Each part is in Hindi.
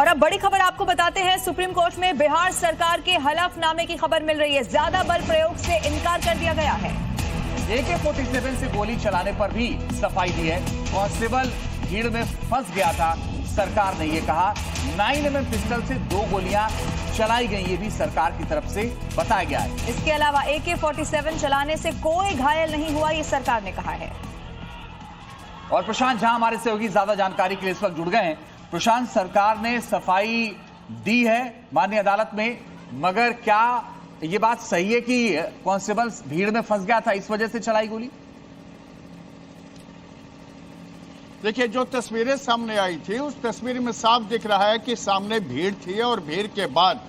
और अब बड़ी खबर आपको बताते हैं, सुप्रीम कोर्ट में बिहार सरकार के हलफनामे की खबर मिल रही है। ज्यादा बल प्रयोग से इनकार कर दिया गया है। AK-47 से गोली चलाने पर भी सफाई दी है। कांस्टेबल भीड़ में फंस गया था, सरकार ने ये कहा। 9mm पिस्टल से 2 गोलियां चलाई गई, ये भी सरकार की तरफ से बताया गया है। इसके अलावा AK-47 चलाने से कोई घायल नहीं हुआ, ये सरकार ने कहा है। और प्रशांत झा हमारे सहयोगी ज्यादा जानकारी के लिए इस वक्त जुड़ गए हैं। प्रशांत, सरकार ने सफाई दी है माननीय अदालत में, मगर क्या ये बात सही है कि कांस्टेबल भीड़ में फंस गया था, इस वजह से चलाई गोली? देखिए, जो तस्वीरें सामने आई थी उस तस्वीर में साफ दिख रहा है कि सामने भीड़ थी और भीड़ के बाद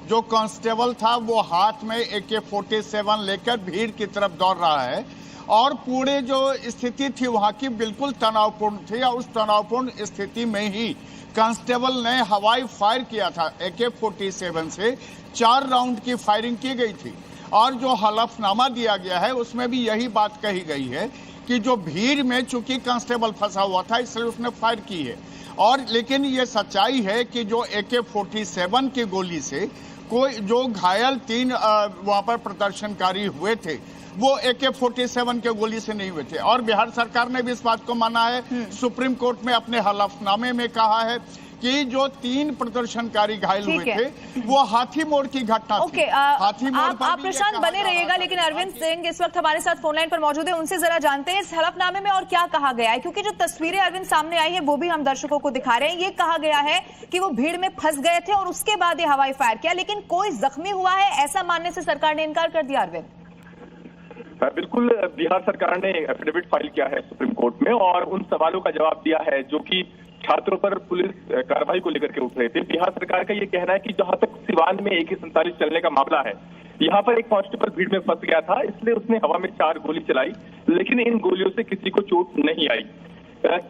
जो कांस्टेबल था वो हाथ में AK-47 लेकर भीड़ की तरफ दौड़ रहा है और पूरे जो स्थिति थी वहां की बिल्कुल तनावपूर्ण थी और उस तनावपूर्ण स्थिति में ही कांस्टेबल ने हवाई फायर किया था। AK-47 से 4 राउंड की फायरिंग की गई थी और जो हलफनामा दिया गया है उसमें भी यही बात कही गई है कि जो भीड़ में चूंकि कांस्टेबल फंसा हुआ था इसलिए उसने फायर की है। और लेकिन ये सच्चाई है कि जो AK-47 की गोली से कोई जो घायल 3 वहां पर प्रदर्शनकारी हुए थे वो AK-47 के गोली से नहीं हुए थे। और बिहार सरकार ने भी इस बात को माना है। सुप्रीम कोर्ट में अपने हलफनामे में कहा है कि जो 3 प्रदर्शनकारी घायल हुए थे वो हाथी मोड़ की घटना थी। हाथी मोड़ पर आप प्रशांत बने रहिएगा, लेकिन अरविंद सिंह इस वक्त हमारे साथ फोन लाइन पर मौजूद है, उनसे जरा जानते हैं इस हलफनामे में और क्या कहा गया है, क्योंकि जो तस्वीरें अरविंद सामने आई है वो भी हम दर्शकों को दिखा रहे हैं। ये कहा गया है कि वो भीड़ में फंस गए थे और उसके बाद ये हवाई फायर किया, लेकिन कोई जख्मी हुआ है ऐसा मानने से सरकार ने इनकार कर दिया। अरविंद, बिल्कुल, बिहार सरकार ने एफिडेविट फाइल किया है सुप्रीम कोर्ट में और उन सवालों का जवाब दिया है जो कि छात्रों पर पुलिस कार्रवाई को लेकर के उठ रहे थे। बिहार सरकार का ये कहना है कि जहां तक सिवान में AK-47 चलने का मामला है, यहाँ पर एक कांस्टेबल भीड़ में फंस गया था, इसलिए उसने हवा में 4 गोली चलाई, लेकिन इन गोलियों से किसी को चोट नहीं आई।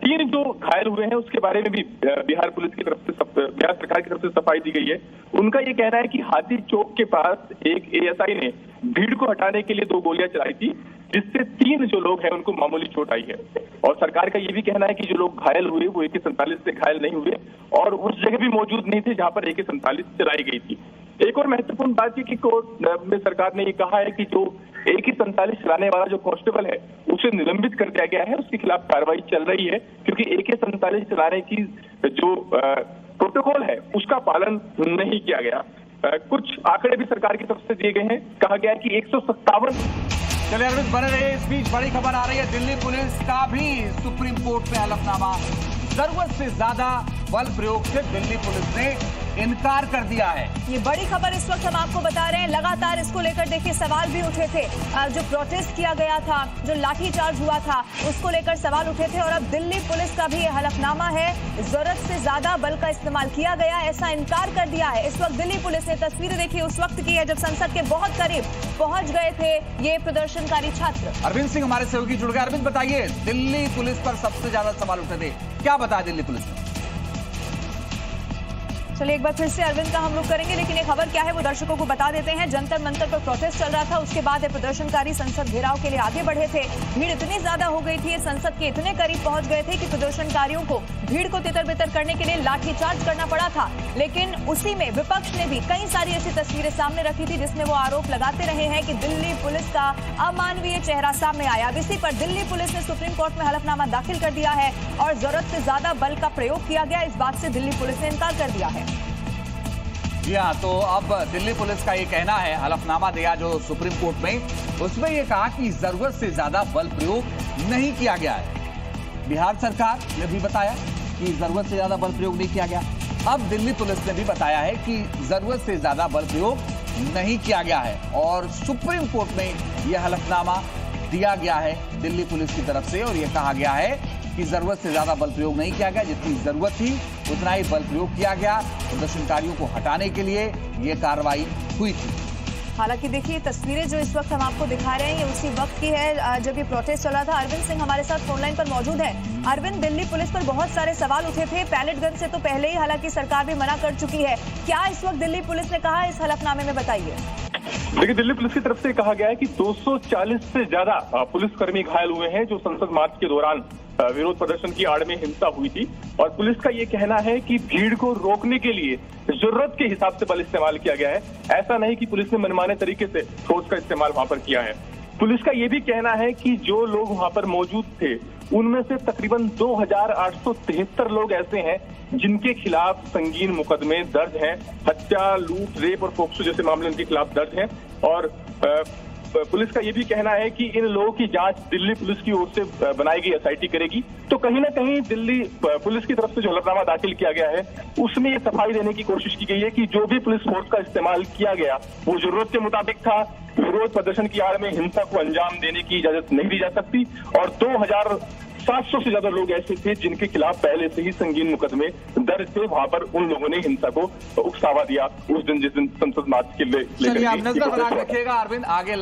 3 जो घायल हुए हैं उसके बारे में भी बिहार पुलिस की तरफ से बिहार सरकार की तरफ से सफाई दी गई है। उनका ये कहना है कि हाथी चौक के पास एक ASI ने भीड़ को हटाने के लिए 2 गोलियां चलाई थी, जिससे 3 जो लोग हैं उनको मामूली चोट आई है। और सरकार का ये भी कहना है कि जो लोग घायल हुए वो AK-47 से घायल नहीं हुए और उस जगह भी मौजूद नहीं थे जहां पर AK-47 चलाई गई थी। एक और महत्वपूर्ण बात ये कि कोर्ट में सरकार ने ये कहा है कि जो AK-47 चलाने वाला जो कांस्टेबल है उसे निलंबित कर दिया गया है, उसके खिलाफ कार्रवाई चल रही है, क्योंकि AK-47 चलाने की जो प्रोटोकॉल है उसका पालन नहीं किया गया। कुछ आंकड़े भी सरकार की तरफ से दिए गए हैं। कहा गया है कि 157। चलिए अरविंद बने रहिए, इस बीच बड़ी खबर आ रही है, दिल्ली पुलिस का भी सुप्रीम कोर्ट में हलफनामा। जरूरत से ज्यादा बल प्रयोग से दिल्ली पुलिस ने इनकार कर दिया है। ये बड़ी खबर इस वक्त हम आपको बता रहे हैं। लगातार इसको लेकर देखिए सवाल भी उठे थे, जो प्रोटेस्ट किया गया था, जो लाठीचार्ज हुआ था, उसको लेकर सवाल उठे थे। और अब दिल्ली पुलिस का भी ये हलफनामा है, जरूरत से ज्यादा बल का इस्तेमाल किया गया, ऐसा इनकार कर दिया है। इस वक्त दिल्ली पुलिस ने तस्वीरें देखी उस वक्त की है जब संसद के बहुत करीब पहुंच गए थे ये प्रदर्शनकारी छात्र। अरविंद सिंह हमारे सहयोगी जुड़ गए। अरविंद बताइए, दिल्ली पुलिस पर सबसे ज्यादा सवाल उठे थे, क्या बताया दिल्ली पुलिस ने? चलिए एक बार फिर से अरविंद का हम रुख करेंगे, लेकिन ये खबर क्या है वो दर्शकों को बता देते हैं। जंतर मंतर पर प्रोटेस्ट चल रहा था, उसके बाद प्रदर्शनकारी संसद घेराव के लिए आगे बढ़े थे। भीड़ इतनी ज्यादा हो गई थी, संसद के इतने करीब पहुंच गए थे कि प्रदर्शनकारियों को भीड़ को तितर बितर करने के लिए लाठीचार्ज करना पड़ा था। लेकिन उसी में विपक्ष ने भी कई सारी ऐसी तस्वीरें सामने रखी थी जिसमें वो आरोप लगाते रहे हैं कि दिल्ली पुलिस का अमानवीय चेहरा सामने आया। अब इसी पर दिल्ली पुलिस ने सुप्रीम कोर्ट में हलफनामा दाखिल कर दिया है और जरूरत से ज्यादा बल का प्रयोग किया गया, इस बात से दिल्ली पुलिस ने इनकार कर दिया है। जी हाँ, तो अब दिल्ली पुलिस का ये कहना है, हलफनामा दिया जो सुप्रीम कोर्ट में, उसमें ये कहा कि जरूरत से ज्यादा बल प्रयोग नहीं किया गया है। बिहार सरकार ने भी बताया कि जरूरत से ज्यादा बल प्रयोग नहीं किया गया। अब दिल्ली पुलिस ने भी बताया है कि जरूरत से ज्यादा बल प्रयोग नहीं किया गया है और सुप्रीम कोर्ट में यह हलफनामा दिया गया है दिल्ली पुलिस की तरफ से और यह कहा गया है कि जरूरत से ज्यादा बल प्रयोग नहीं किया गया, जितनी जरूरत थी उतना ही बल प्रयोग किया गया। प्रदर्शनकारियों को हटाने के लिए यह कार्रवाई हुई थी। हालांकि देखिए तस्वीरें जो इस वक्त हम आपको दिखा रहे हैं ये उसी वक्त की है जब ये प्रोटेस्ट चला था। अरविंद सिंह हमारे साथ फोन लाइन पर मौजूद है। अरविंद, दिल्ली पुलिस पर बहुत सारे सवाल उठे थे, पैलेट गन से तो पहले ही हालांकि सरकार भी मना कर चुकी है, क्या इस वक्त दिल्ली पुलिस ने कहा इस हलफनामे में, बताइए। देखिए, दिल्ली पुलिस की तरफ से कहा गया है कि 240 से ज्यादा पुलिसकर्मी घायल हुए हैं जो संसद मार्च के दौरान विरोध प्रदर्शन की आड़ में हिंसा हुई थी और पुलिस का ये कहना है कि भीड़ को रोकने के लिए जरूरत के हिसाब से बल इस्तेमाल किया गया है। ऐसा नहीं कि पुलिस ने मनमाने तरीके से फोर्स का इस्तेमाल वहां पर किया है। पुलिस का ये भी कहना है कि जो लोग वहां पर मौजूद थे उनमें से तकरीबन 2873 लोग ऐसे हैं जिनके खिलाफ संगीन मुकदमे दर्ज हैं। हत्या, लूट, रेप और पोक्सो जैसे मामले उनके खिलाफ दर्ज हैं और पुलिस का ये भी कहना है कि इन लोगों की जांच दिल्ली पुलिस की ओर से बनाई गई एसआईटी करेगी। तो कहीं ना कहीं दिल्ली पुलिस की तरफ से जो हलफनामा दाखिल किया गया है उसमें ये सफाई देने की कोशिश की गई है कि जो भी पुलिस फोर्स का इस्तेमाल किया गया वो जरूरत के मुताबिक था। विरोध प्रदर्शन की आड़ में हिंसा को अंजाम देने की इजाजत नहीं दी जा सकती और 2700 से ज्यादा लोग ऐसे थे जिनके खिलाफ पहले से ही संगीन मुकदमे दर्ज थे। वहां पर उन लोगों ने हिंसा को उकसावा दिया उस दिन जिस दिन संसद मार्च के लिए चलिए आप नजर बना के रखिएगा अरविंद आगे